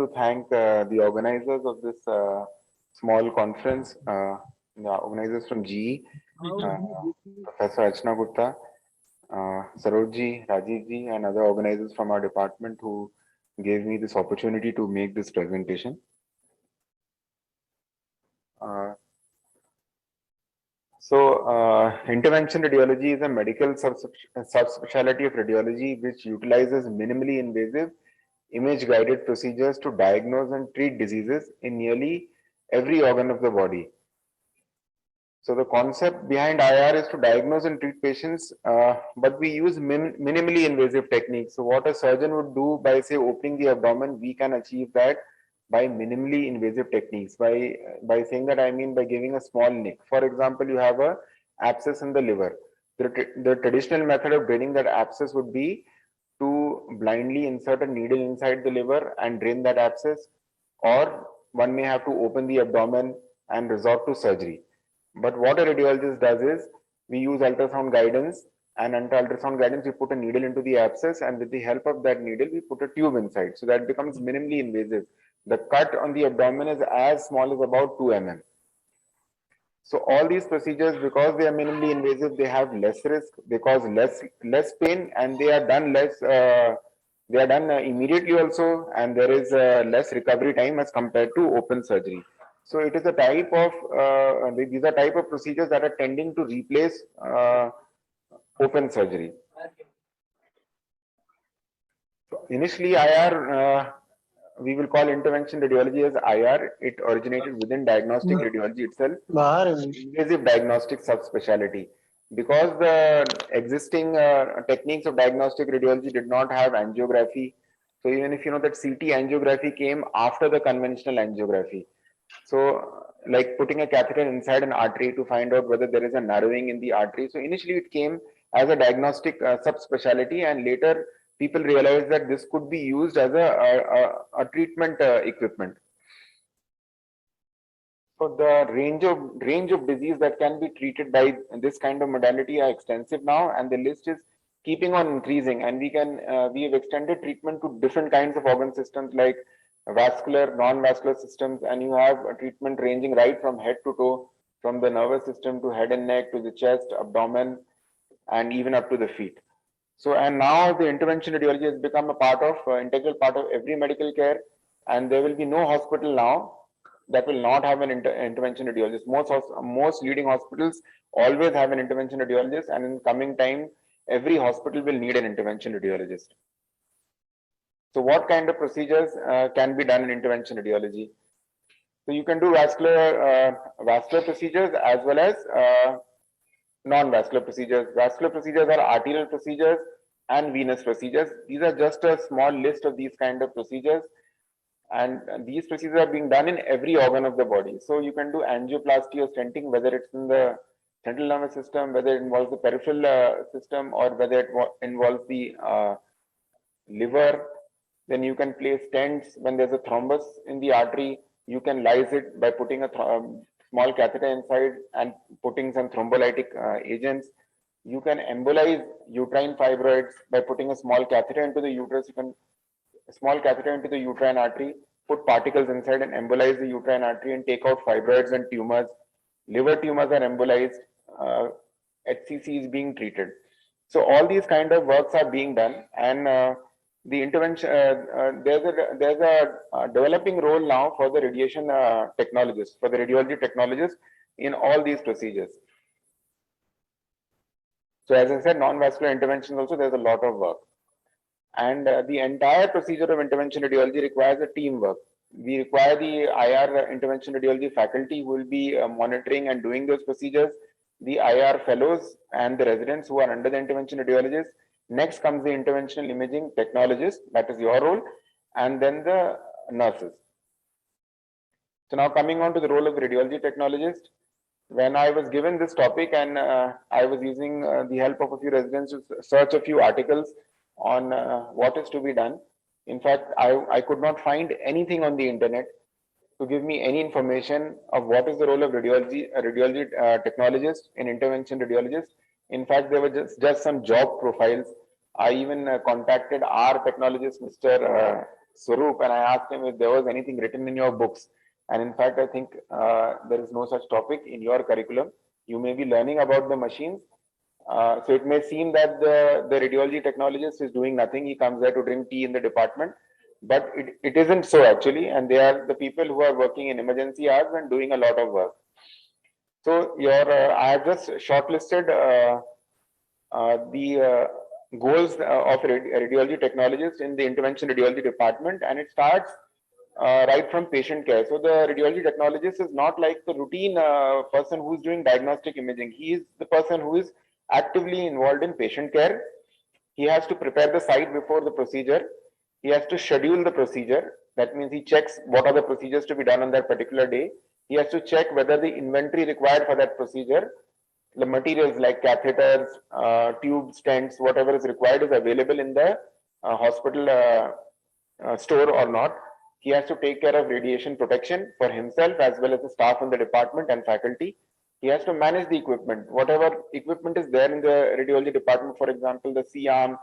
to thank the organizers of this small conference, the organizers from GE, Professor Archana Gupta, Sarojji, Rajivji, and other organizers from our department who gave me this opportunity to make this presentation. Intervention radiology is a medical subspecialty of radiology which utilizes minimally invasive image-guided procedures to diagnose and treat diseases in nearly every organ of the body. So the concept behind IR is to diagnose and treat patients, but we use minimally invasive techniques. So what a surgeon would do by, say, opening the abdomen, we can achieve that by minimally invasive techniques. By saying that, I mean by giving a small nick. For example, you have a abscess in the liver. The traditional method of draining that abscess would be to blindly insert a needle inside the liver and drain that abscess, or one may have to open the abdomen and resort to surgery. But what a radiologist does is, we use ultrasound guidance, and under ultrasound guidance, we put a needle into the abscess, and with the help of that needle, we put a tube inside. So that becomes minimally invasive. The cut on the abdomen is as small as about 2 mm. So all these procedures, because they are minimally invasive, they have less risk, they cause less pain, and they are done immediately also, and there is less recovery time as compared to open surgery. So it is a type of these are type of procedures that are tending to replace open surgery. So initially, IR we will call intervention radiology as IR. It originated within diagnostic radiology itself, invasive diagnostic subspecialty. Because the existing techniques of diagnostic radiology did not have angiography. So even if you know that CT angiography came after the conventional angiography. So like putting a catheter inside an artery to find out whether there is a narrowing in the artery. So initially it came as a diagnostic subspecialty, and later people realized that this could be used as a treatment equipment. So the range of disease that can be treated by this kind of modality are extensive now, and the list is keeping on increasing. And we have extended treatment to different kinds of organ systems like vascular, non-vascular systems, and you have a treatment ranging right from head to toe, from the nervous system to head and neck to the chest, abdomen, and even up to the feet. So, and now the intervention radiology has become a part of, integral part of every medical care, and there will be no hospital now that will not have an intervention radiologist. Most leading hospitals always have an intervention radiologist, and in coming time, every hospital will need an intervention radiologist. So what kind of procedures can be done in intervention radiology? So you can do vascular procedures as well as non-vascular procedures. Vascular procedures are arterial procedures and venous procedures. These are just a small list of these kind of procedures, and these procedures are being done in every organ of the body. So you can do angioplasty or stenting, whether it's in the central nervous system, whether it involves the peripheral system, or whether it involves the liver. Then you can place stents when there's a thrombus in the artery. You can lyse it by putting a small catheter inside and putting some thrombolytic agents. You can embolize uterine fibroids by putting a small catheter into the uterus. You can small catheter into the uterine artery, put particles inside and embolize the uterine artery and take out fibroids and tumors. Liver tumors are embolized. HCC is being treated. So all these kind of works are being done, and the intervention, there's a developing role now for the radiation technologists, for the radiology technologists in all these procedures. So as I said, non-vascular intervention also, there's a lot of work. And the entire procedure of intervention radiology requires a teamwork. We require the IR intervention radiology faculty who will be monitoring and doing those procedures, the IR fellows and the residents who are under the intervention radiologist. Next comes the interventional imaging technologist, that is your role, and then the nurses. So now coming on to the role of the radiology technologist, when I was given this topic, and I was using the help of a few residents to search a few articles on what is to be done. In fact, I could not find anything on the internet to give me any information of what is the role of radiology technologist in intervention radiologist. In fact, there were just some job profiles. I even contacted our technologist, Mr. Swaroop, and I asked him if there was anything written in your books. And in fact, I think there is no such topic in your curriculum. You may be learning about the machines. So it may seem that the radiology technologist is doing nothing. He comes there to drink tea in the department. But it isn't so actually. And they are the people who are working in emergency hours and doing a lot of work. So I have just shortlisted the goals of radiology technologists in the intervention radiology department, and it starts right from patient care. So the radiology technologist is not like the routine person who's doing diagnostic imaging. He is the person who is actively involved in patient care. He has to prepare the site before the procedure. He has to schedule the procedure. That means he checks what are the procedures to be done on that particular day. He has to check whether the inventory required for that procedure, the materials like catheters, tubes, stents, whatever is required is available in the hospital store or not. He has to take care of radiation protection for himself as well as the staff in the department and faculty. He has to manage the equipment. Whatever equipment is there in the radiology department, for example, the C-arm,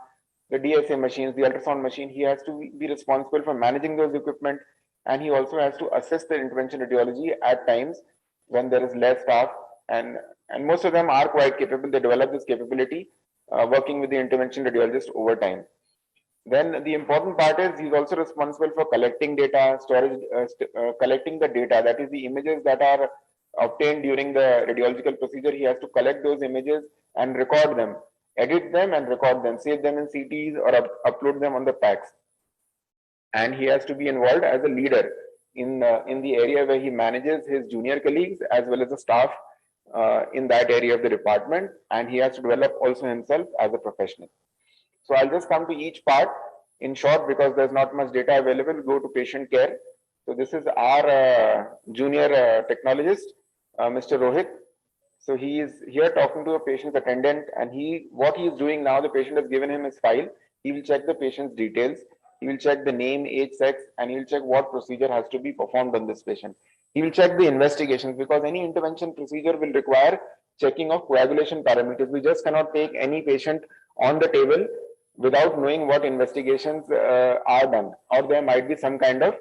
the DSA machines, the ultrasound machine, he has to be responsible for managing those equipment, and he also has to assist the intervention radiology at times when there is less staff, and most of them are quite capable. They develop this capability working with the intervention radiologist over time. Then the important part is he's also responsible for collecting data, storage, collecting the data, that is the images that are obtained during the radiological procedure. He has to collect those images and record them, edit them and record them, save them in CTs or upload them on the packs. And he has to be involved as a leader in the area where he manages his junior colleagues as well as the staff in that area of the department, and he has to develop also himself as a professional. So I'll just come to each part in short because there's not much data available. Go to patient care. So this is our junior technologist, Mr. Rohit. So he is here talking to a patient's attendant, and what he is doing now, the patient has given him his file. He will check the patient's details. He will check the name, age, sex, and he will check what procedure has to be performed on this patient. He will check the investigations because any intervention procedure will require checking of coagulation parameters. We just cannot take any patient on the table without knowing what investigations are done, or there might be some kind of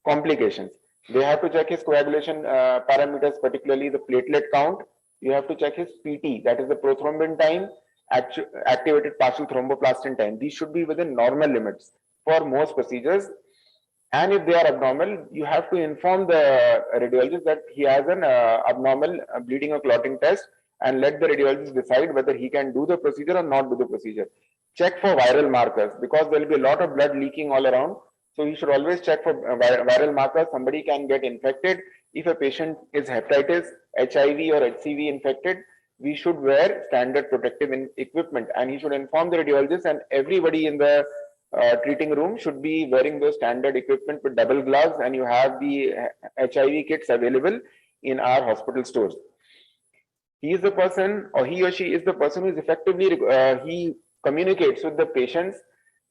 complications. They have to check his coagulation parameters, particularly the platelet count. You have to check his PT, that is the prothrombin time, activated partial thromboplastin time. These should be within normal limits for most procedures. And if they are abnormal, you have to inform the radiologist that he has an abnormal bleeding or clotting test, and let the radiologist decide whether he can do the procedure or not do the procedure. Check for viral markers because there will be a lot of blood leaking all around. So you should always check for viral markers. Somebody can get infected. If a patient is hepatitis, HIV or HCV infected, we should wear standard protective equipment, and he should inform the radiologist, and everybody in the treating room should be wearing those standard equipment with double gloves, and you have the HIV kits available in our hospital stores. He is the person, or he or she is the person who is effectively, he communicates with the patients,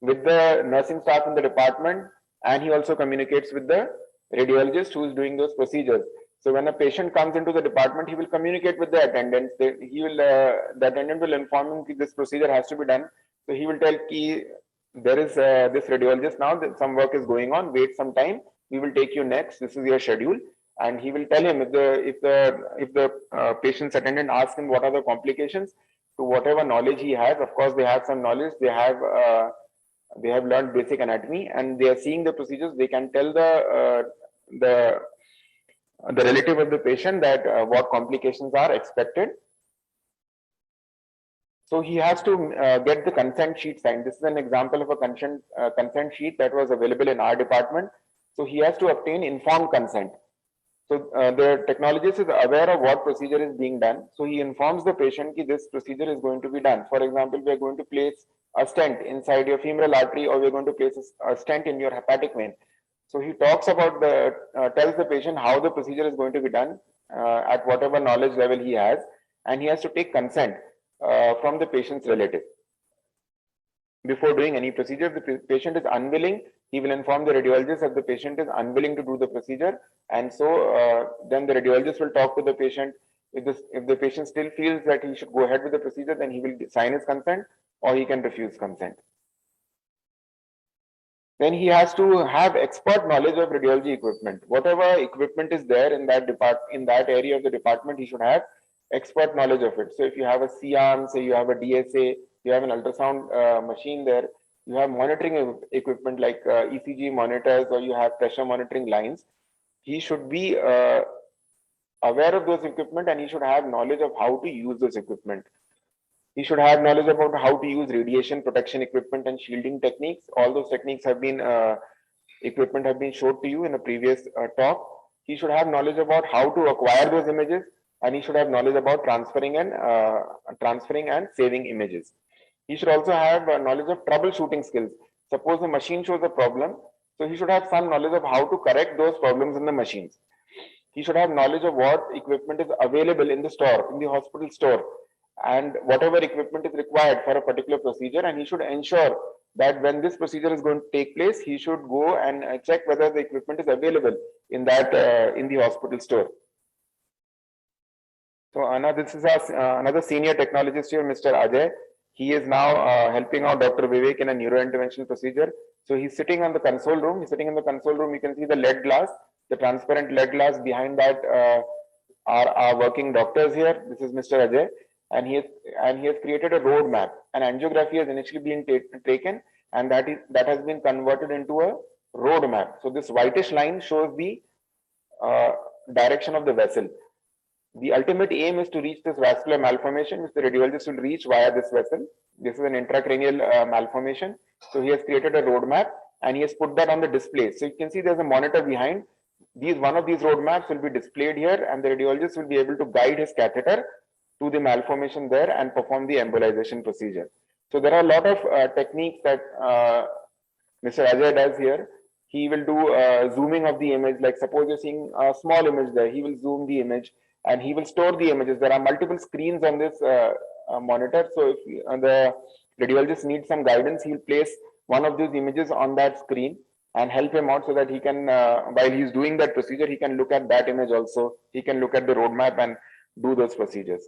with the nursing staff in the department, and he also communicates with the radiologist who is doing those procedures. So when a patient comes into the department, he will communicate with the attendants. The attendant will inform him this procedure has to be done. So he will tell there is this radiologist now, that some work is going on, wait some time, we will take you next, this is your schedule. And he will tell him if the patient's attendant asks him what are the complications, to whatever knowledge he has. Of course, they have some knowledge, they have learned basic anatomy, and they are seeing the procedures. They can tell the relative of the patient that what complications are expected. So he has to get the consent sheet signed. This is an example of a consent sheet that was available in our department. So he has to obtain informed consent. So the technologist is aware of what procedure is being done. So he informs the patient that this procedure is going to be done. For example, we are going to place a stent inside your femoral artery, or we are going to place a stent in your hepatic vein. So he talks about tells the patient how the procedure is going to be done at whatever knowledge level he has, and he has to take consent from the patient's relative before doing any procedure. If the patient is unwilling, he will inform the radiologist that the patient is unwilling to do the procedure, and so then the radiologist will talk to the patient. If the patient still feels that he should go ahead with the procedure, then he will sign his consent, or he can refuse consent. Then he has to have expert knowledge of radiology equipment. Whatever equipment is there in that area of the department, he should have expert knowledge of it. So if you have a C-arm, say you have a DSA, you have an ultrasound machine there, you have monitoring equipment like ECG monitors, or you have pressure monitoring lines, he should be aware of those equipment, and he should have knowledge of how to use those equipment. He should have knowledge about how to use radiation protection equipment and shielding techniques. All those techniques have been equipment have been showed to you in a previous talk. He should have knowledge about how to acquire those images, and he should have knowledge about transferring and saving images. He should also have knowledge of troubleshooting skills. Suppose the machine shows a problem, so he should have some knowledge of how to correct those problems in the machines. He should have knowledge of what equipment is available in the store, in the hospital store, and whatever equipment is required for a particular procedure, and he should ensure that when this procedure is going to take place, he should go and check whether the equipment is available in the hospital store. So Anna, this is another senior technologist here, Mr. Ajay. He is now helping out Dr. Vivek in a neurointerventional procedure. So he's sitting on the console room. He's sitting in the console room. You can see the LED glass, the transparent LED glass. Behind that are our working doctors here. This is Mr. Ajay, and he has created a roadmap. An angiography has initially been taken, and that has been converted into a roadmap. So this whitish line shows the direction of the vessel. The ultimate aim is to reach this vascular malformation, which the radiologist will reach via this vessel. This is an intracranial malformation. So he has created a roadmap, and he has put that on the display. So you can see there's a monitor behind. One of these roadmaps will be displayed here, and the radiologist will be able to guide his catheter to the malformation there and perform the embolization procedure. So there are a lot of techniques that Mr. Ajay does here. He will do zooming of the image. Like suppose you're seeing a small image there, he will zoom the image, and he will store the images. There are multiple screens on this monitor. So if the radiologist needs some guidance, he'll place one of these images on that screen and help him out so that he can, while he's doing that procedure, he can look at that image also. He can look at the roadmap and do those procedures.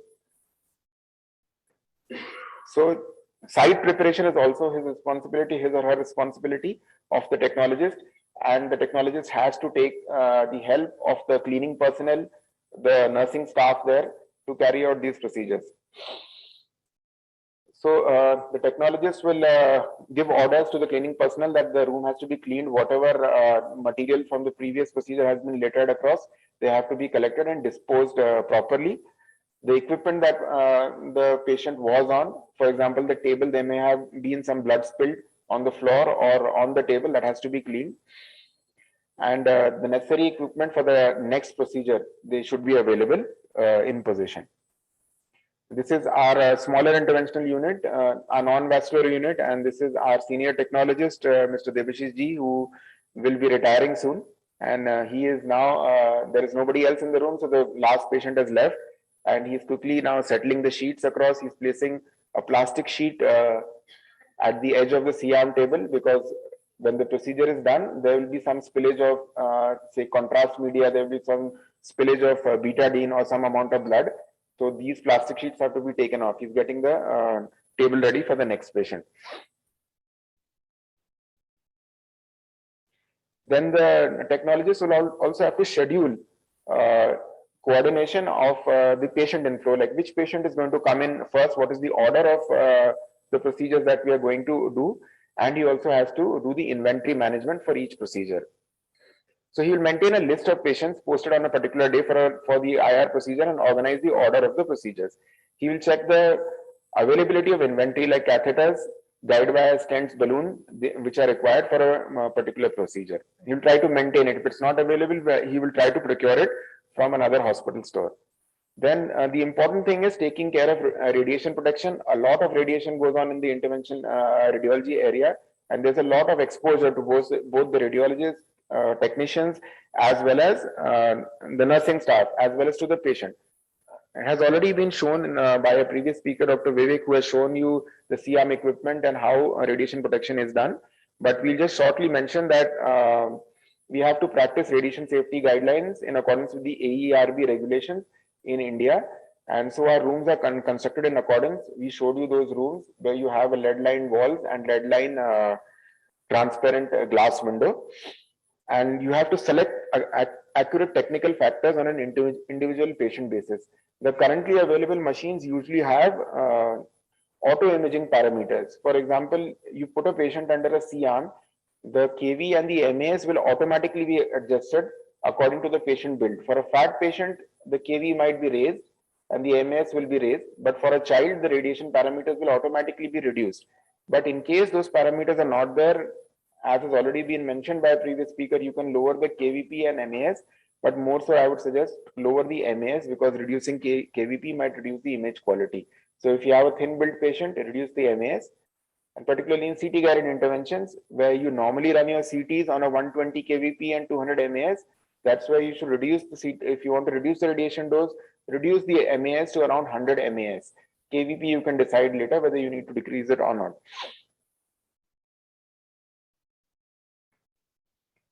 So site preparation is also his responsibility, his or her responsibility of the technologist. And the technologist has to take the help of the cleaning personnel, the nursing staff there, to carry out these procedures. So the technologist will give orders to the cleaning personnel that the room has to be cleaned. Whatever material from the previous procedure has been littered across, they have to be collected and disposed properly. The equipment that the patient was on, for example, the table, there may have been some blood spilled on the floor or on the table, that has to be cleaned. And the necessary equipment for the next procedure, they should be available in possession. This is our smaller interventional unit, our non-vascular unit, and this is our senior technologist, Mr. Debashish Ji, who will be retiring soon. And he is now, there is nobody else in the room, so the last patient has left, and he's quickly now settling the sheets across. He's placing a plastic sheet at the edge of the C-arm table, because when the procedure is done, there will be some spillage of, say, contrast media, there will be some spillage of betadine or some amount of blood. So these plastic sheets have to be taken off. He's getting the table ready for the next patient. Then the technologist will also have to schedule coordination of the patient inflow, like which patient is going to come in first, what is the order of the procedures that we are going to do, and he also has to do the inventory management for each procedure. So he will maintain a list of patients posted on a particular day for the IR procedure and organize the order of the procedures. He will check the availability of inventory like catheters, guide wires, stents, balloon, which are required for a particular procedure. He will try to maintain it. If it's not available, he will try to procure it from another hospital store. Then the important thing is taking care of radiation protection. A lot of radiation goes on in the intervention radiology area, and there's a lot of exposure to both the radiologists, technicians, as well as the nursing staff, as well as to the patient. It has already been shown by a previous speaker, Dr. Vivek, who has shown you the C-arm equipment and how radiation protection is done. But we'll just shortly mention that we have to practice radiation safety guidelines in accordance with the AERB regulations in India. And so our rooms are constructed in accordance. We showed you those rooms where you have a lead line walls and lead line transparent glass window, and you have to select accurate technical factors on an individual patient basis. The currently available machines usually have auto imaging parameters. For example, you put a patient under a C-arm, the KV and the MAS will automatically be adjusted according to the patient build. For a fat patient, the KV might be raised and the MAS will be raised, but for a child, the radiation parameters will automatically be reduced. But in case those parameters are not there, as has already been mentioned by a previous speaker, you can lower the KVP and MAS, but more so I would suggest lower the MAS, because reducing KVP might reduce the image quality. So if you have a thin build patient, reduce the MAS, and particularly in CT guided interventions where you normally run your CTs on a 120 kVp and 200 MAS, that's where you should reduce the CT. If you want to reduce the radiation dose, reduce the MAS to around 100 MAS. KVP you can decide later whether you need to decrease it or not.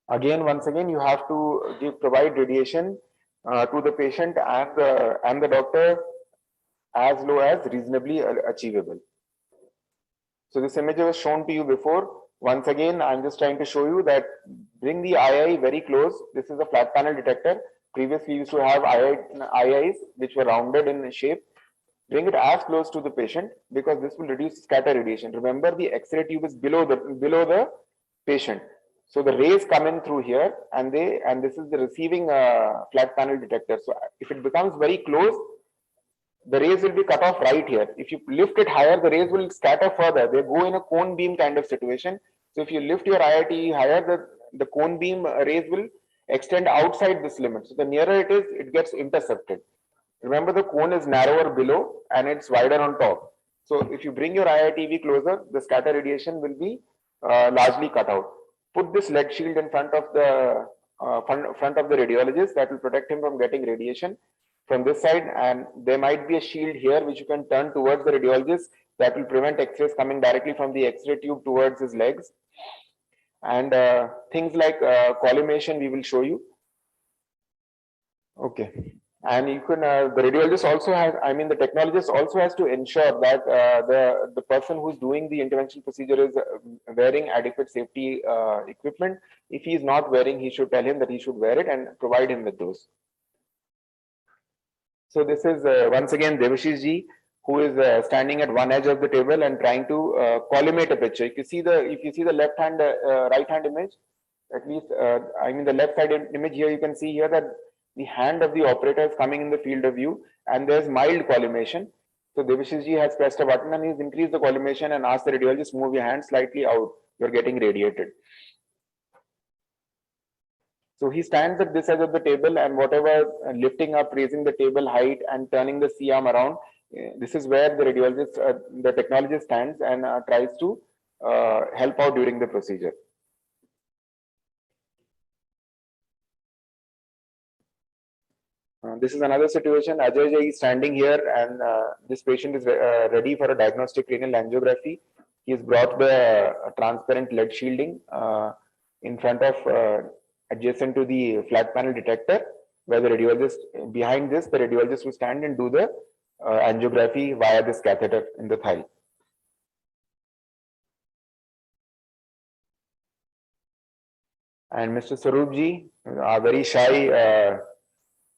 Again, once again, you have to provide radiation to the patient and the doctor as low as reasonably achievable. So this image was shown to you before. Once again, I'm just trying to show you that bring the II very close. This is a flat panel detector. Previously, we used to have IIs which were rounded in shape. Bring it as close to the patient because this will reduce scatter radiation. Remember, the X-ray tube is below the patient. So the rays come in through here, and this is the receiving flat panel detector. So if it becomes very close, the rays will be cut off right here. If you lift it higher, the rays will scatter further. They go in a cone beam kind of situation. So if you lift your IIT higher, the cone beam rays will extend outside this limit. So the nearer it is, it gets intercepted. Remember, the cone is narrower below and it's wider on top. So if you bring your IITV closer, the scatter radiation will be largely cut out. Put this lead shield in front of the radiologist. That will protect him from getting radiation from this side, and there might be a shield here which you can turn towards the radiologist that will prevent X-rays coming directly from the X-ray tube towards his legs. And things like collimation we will show you. Okay. And you can, the radiologist also has, the technologist also has to ensure that the person who's doing the intervention procedure is wearing adequate safety equipment. If he is not wearing, he should tell him that he should wear it and provide him with those. So this is once again Devashish ji, who is standing at one edge of the table and trying to collimate a picture. If you see the left hand, right hand image, at least the left side image here, you can see here that the hand of the operator is coming in the field of view, and there's mild collimation. So Devashish ji has pressed a button and he's increased the collimation and asked the radiologist, move your hand slightly out. You're getting radiated. So he stands at this edge of the table, and whatever lifting up, raising the table height and turning the C-arm around, this is where the radiologist, the technologist stands and tries to help out during the procedure. This is another situation. Ajay Jai is standing here, and this patient is ready for a diagnostic cranial angiography. He has brought the transparent lead shielding in front of, adjacent to the flat panel detector, where the radiologist, behind this, the radiologist will stand and do the angiography via this catheter in the thigh. And Mr. Sarupji, a very shy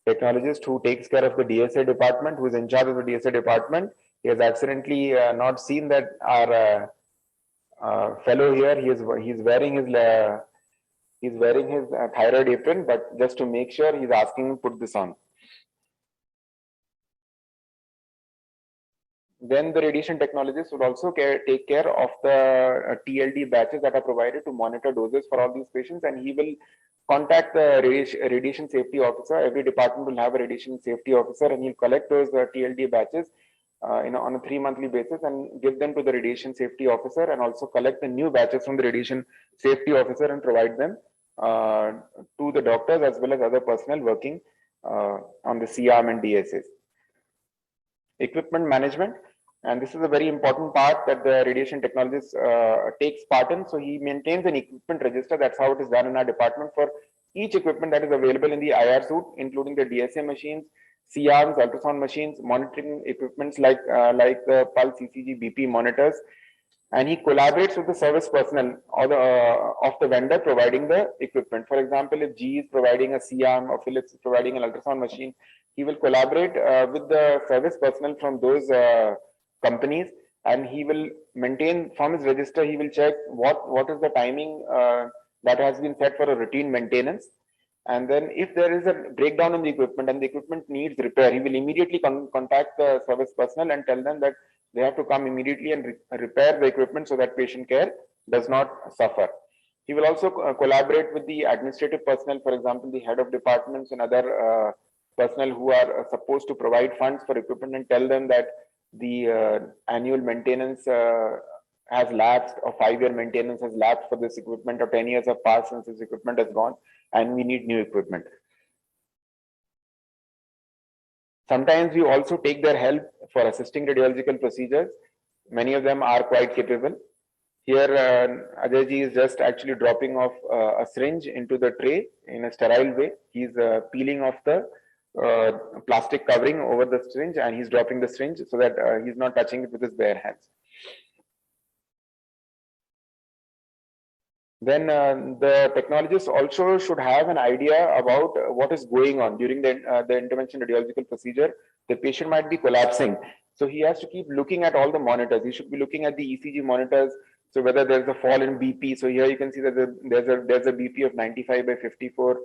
technologist who takes care of the DSA department, who is in charge of the DSA department. He has accidentally not seen that our fellow here, he's wearing his thyroid apron, but just to make sure, he's asking him to put this on. Then the radiation technologist would also take care of the TLD batches that are provided to monitor doses for all these patients, and he will contact the radiation safety officer. Every department will have a radiation safety officer, and he'll collect those TLD batches on a 3-monthly basis and give them to the radiation safety officer, and also collect the new batches from the radiation safety officer and provide them to the doctors as well as other personnel working on the C-arm and DSAs. Equipment management, and this is a very important part that the radiation technologist takes part in. So he maintains an equipment register. That's how it is done in our department for each equipment that is available in the IR suite, including the DSA machines, C-arms, ultrasound machines, monitoring equipments like the pulse, ECG, BP monitors, and he collaborates with the service personnel or of the vendor providing the equipment. For example, if GE is providing a C-arm or Philips is providing an ultrasound machine, he will collaborate with the service personnel from those companies, and he will maintain from his register. He will check what is the timing that has been set for a routine maintenance. And then if there is a breakdown in the equipment and the equipment needs repair, he will immediately contact the service personnel and tell them that they have to come immediately and repair the equipment so that patient care does not suffer. He will also collaborate with the administrative personnel, for example, the head of departments and other personnel who are supposed to provide funds for equipment, and tell them that the annual maintenance has lapsed, or 5-year maintenance has lapsed for this equipment, or 10 years have passed since this equipment has gone and we need new equipment. Sometimes we also take their help for assisting radiological procedures. Many of them are quite capable. Here, Ajayji is just actually dropping off a syringe into the tray in a sterile way. He's peeling off the plastic covering over the syringe, and he's dropping the syringe so that he's not touching it with his bare hands. Then the technologist also should have an idea about what is going on during the intervention radiological procedure. The patient might be collapsing, so he has to keep looking at all the monitors. He should be looking at the ECG monitors. So whether there's a fall in BP, so here you can see that there's a BP of 95/54,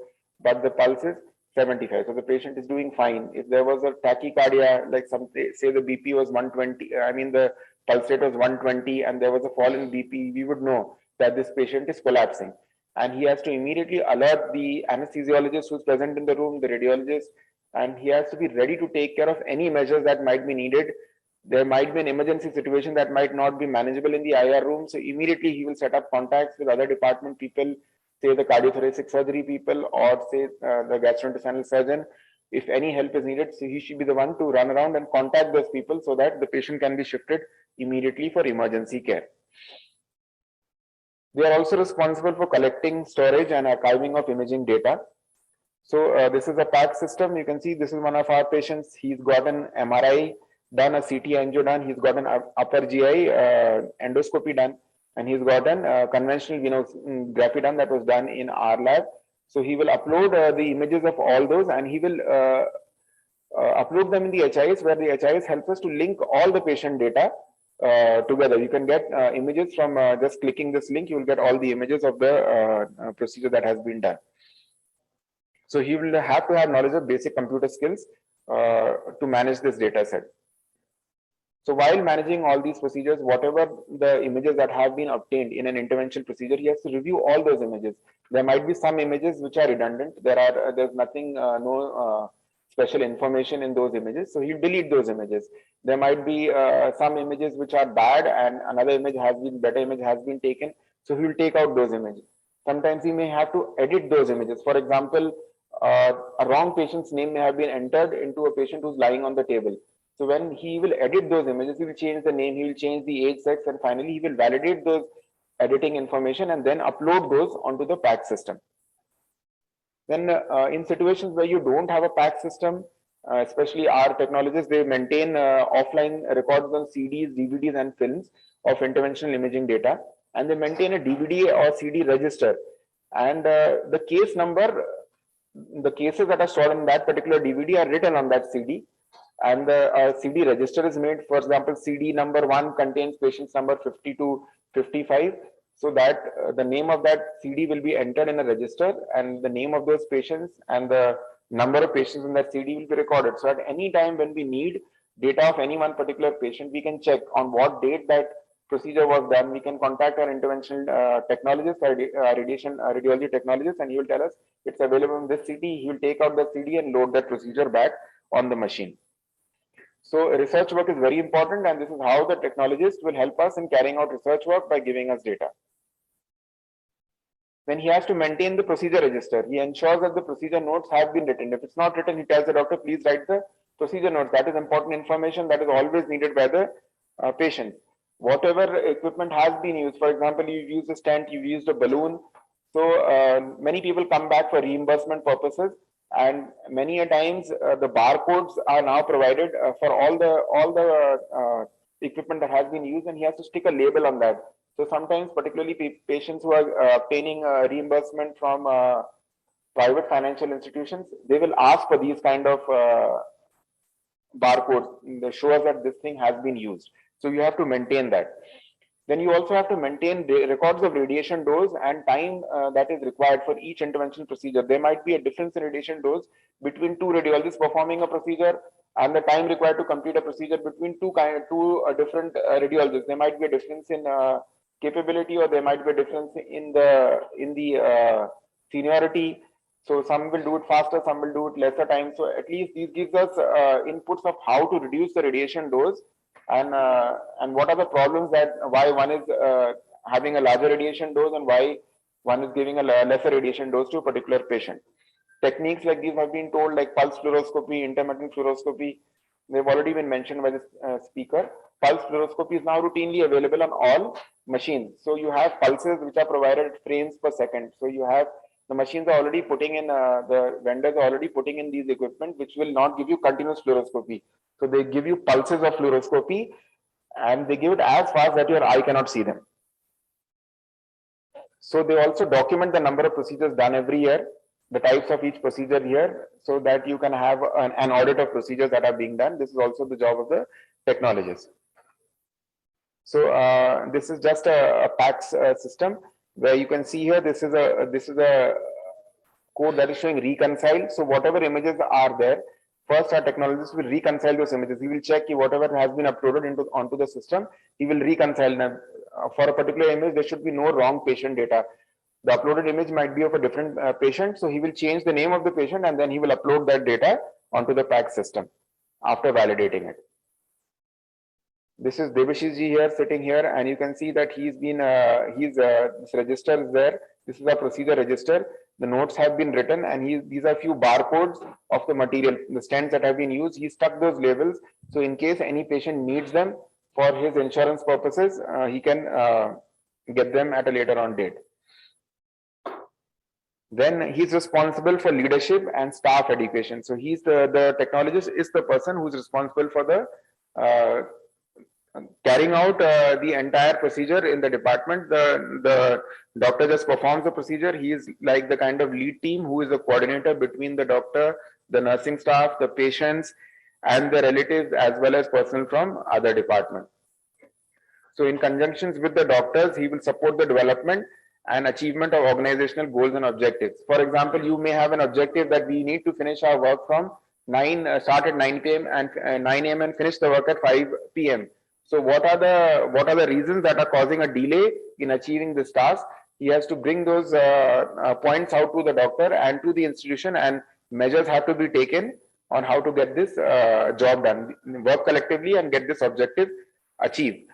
but the pulse is 75. So the patient is doing fine. If there was a tachycardia, like say the BP was 120, I mean the pulse rate was 120, and there was a fall in BP, we would know that this patient is collapsing, and he has to immediately alert the anesthesiologist who's present in the room, the radiologist, and he has to be ready to take care of any measures that might be needed. There might be an emergency situation that might not be manageable in the IR room, so immediately he will set up contacts with other department people, say the cardiothoracic surgery people, or say the gastrointestinal surgeon. If any help is needed, so he should be the one to run around and contact those people so that the patient can be shifted immediately for emergency care. They are also responsible for collecting, storage, and archiving of imaging data. So this is a PAC system. You can see this is one of our patients. He's got an MRI done, a CT angio done. He's got an upper GI endoscopy done, and he's got an conventional venography done that was done in our lab. So he will upload the images of all those, and he will upload them in the HIS, where the HIS helps us to link all the patient data together. You can get images from just clicking this link. You will get all the images of the procedure that has been done. So he will have to have knowledge of basic computer skills to manage this data set. So while managing all these procedures, whatever the images that have been obtained in an interventional procedure, he has to review all those images. There might be some images which are redundant. There's nothing, no special information in those images, so he'll delete those images. There might be some images which are bad, and another better image has been taken, so he will take out those images. Sometimes he may have to edit those images. For example, a wrong patient's name may have been entered into a patient who's lying on the table. So when he will edit those images, he will change the name, he will change the age, sex, and finally he will validate those editing information and then upload those onto the PAC system. Then in situations where you don't have a PAC system, especially our technologists, they maintain offline records on CDs, DVDs, and films of interventional imaging data, and they maintain a DVD or CD register. And the case number, the cases that are stored in that particular DVD are written on that CD, and the CD register is made. For example, CD number 1 contains patients number 50 to 55. So that the name of that CD will be entered in a register, and the name of those patients and the number of patients in that CD will be recorded. So at any time when we need data of any one particular patient, we can check on what date that procedure was done. We can contact our interventional technologist, our radiology technologist, and he will tell us it's available in this CD. He will take out the CD and load that procedure back on the machine. So research work is very important, and this is how the technologist will help us in carrying out research work by giving us data. Then he has to maintain the procedure register. He ensures that the procedure notes have been written. If it's not written, he tells the doctor, please write the procedure notes. That is important information that is always needed by the patient. Whatever equipment has been used, for example, you've used a stent, you've used a balloon. So many people come back for reimbursement purposes, and many a times the barcodes are now provided for all the equipment that has been used, and he has to stick a label on that. So sometimes, particularly patients who are obtaining reimbursement from private financial institutions, they will ask for these kind of barcodes that show us that this thing has been used. So you have to maintain that. Then you also have to maintain the records of radiation dose and time that is required for each intervention procedure. There might be a difference in radiation dose between two radiologists performing a procedure, and the time required to complete a procedure between two different radiologists. There might be a difference in capability, or there might be a difference in the seniority. So some will do it faster, some will do it lesser time. So at least this gives us inputs of how to reduce the radiation dose, and what are the problems that why one is having a larger radiation dose and why one is giving a lesser radiation dose to a particular patient. Techniques like these have been told, like pulse fluoroscopy, intermittent fluoroscopy. They've already been mentioned by the speaker. Pulse fluoroscopy is now routinely available on all machines. So you have pulses which are provided at frames per second. So you have the machines are already putting in, the vendors are already putting in these equipment which will not give you continuous fluoroscopy. So they give you pulses of fluoroscopy, and they give it as fast that your eye cannot see them. So they also document the number of procedures done every year, the types of each procedure here, so that you can have an audit of procedures that are being done. This is also the job of the technologist. So this is just a PACS system where you can see here. This is a code that is showing reconcile. So whatever images are there, first our technologist will reconcile those images. He will check whatever has been uploaded onto the system. He will reconcile them. For a particular image, there should be no wrong patient data. The uploaded image might be of a different patient, so he will change the name of the patient and then he will upload that data onto the PACS system after validating it. This is Debashish ji here, sitting here, and you can see that he's been, this register is there. This is a procedure register. The notes have been written, and these are few barcodes of the material, the stents that have been used. He stuck those labels, so in case any patient needs them for his insurance purposes, he can get them at a later on date. Then he's responsible for leadership and staff education. So he's the technologist is the person who's responsible for the carrying out the entire procedure in the department. The doctor just performs the procedure. He is like the kind of lead team who is the coordinator between the doctor, the nursing staff, the patients, and the relatives, as well as personnel from other departments. So in conjunction with the doctors, he will support the development and achievement of organizational goals and objectives. For example, you may have an objective that we need to finish our work from start at 9 p.m. and 9 a.m. and finish the work at 5 p.m. So what are the reasons that are causing a delay in achieving this task? He has to bring those points out to the doctor and to the institution, and measures have to be taken on how to get this job done, work collectively and get this objective achieved.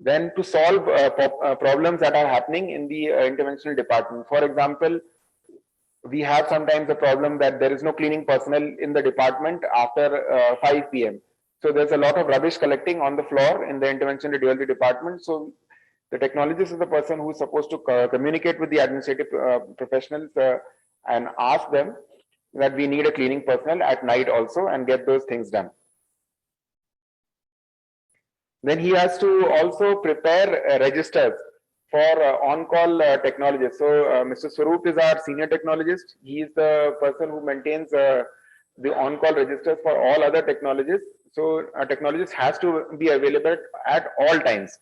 Then to solve problems that are happening in the interventional department. For example, we have sometimes a problem that there is no cleaning personnel in the department after 5 p.m. So there's a lot of rubbish collecting on the floor in the intervention radiology department. So the technologist is the person who's supposed to communicate with the administrative professionals and ask them that we need a cleaning personnel at night also, and get those things done. Then he has to also prepare registers for on-call technologists. So Mr. Swaroop is our senior technologist. He is the person who maintains the on-call registers for all other technologists. So a technologist has to be available at all times,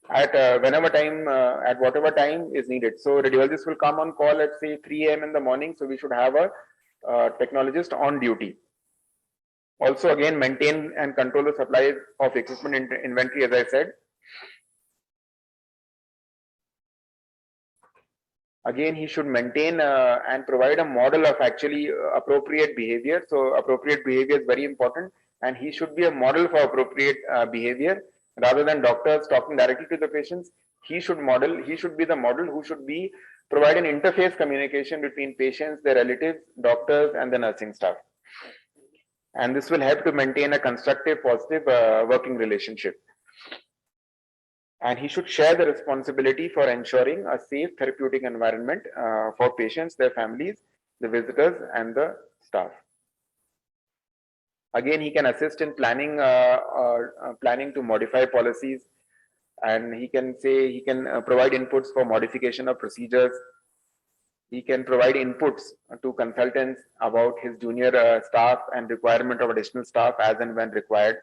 at whenever time, at whatever time is needed. So radiologists will come on call at say 3 a.m. in the morning. So we should have a technologist on duty. Also, again, maintain and control the supply of equipment inventory, as I said. Again, he should maintain and provide a model of actually appropriate behavior. So appropriate behavior is very important, and he should be a model for appropriate behavior. Rather than doctors talking directly to the patients, he should be the model who should be providing interface communication between patients, their relatives, doctors, and the nursing staff. And this will help to maintain a constructive, positive working relationship. And he should share the responsibility for ensuring a safe therapeutic environment for patients, their families, the visitors, and the staff. Again, he can assist in planning, planning to modify policies, and he can say he can provide inputs for modification of procedures. He can provide inputs to consultants about his junior staff and requirement of additional staff as and when required.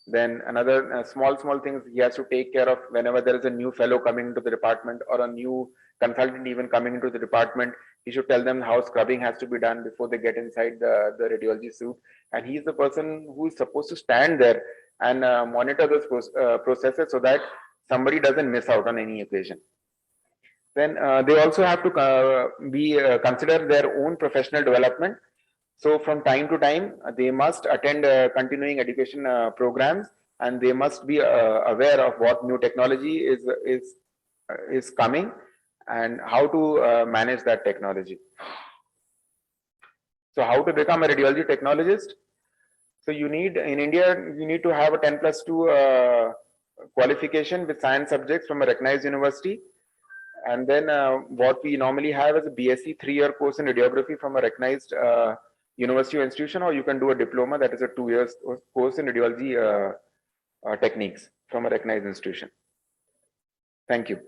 Then another small things he has to take care of whenever there is a new fellow coming into the department or a new consultant even coming into the department. He should tell them how scrubbing has to be done before they get inside the radiology suite. And he's the person who is supposed to stand there and monitor those processes so that somebody doesn't miss out on any occasion. Then they also have to be consider their own professional development. So from time to time, they must attend continuing education programs, and they must be aware of what new technology is coming and how to manage that technology. So how to become a radiology technologist? So you need, in India, you need to have a 10+2 qualification with science subjects from a recognized university. And then what we normally have is a BSc 3-year course in radiography from a recognized university or institution, or you can do a diploma that is a 2 years course in radiology techniques from a recognized institution. Thank you.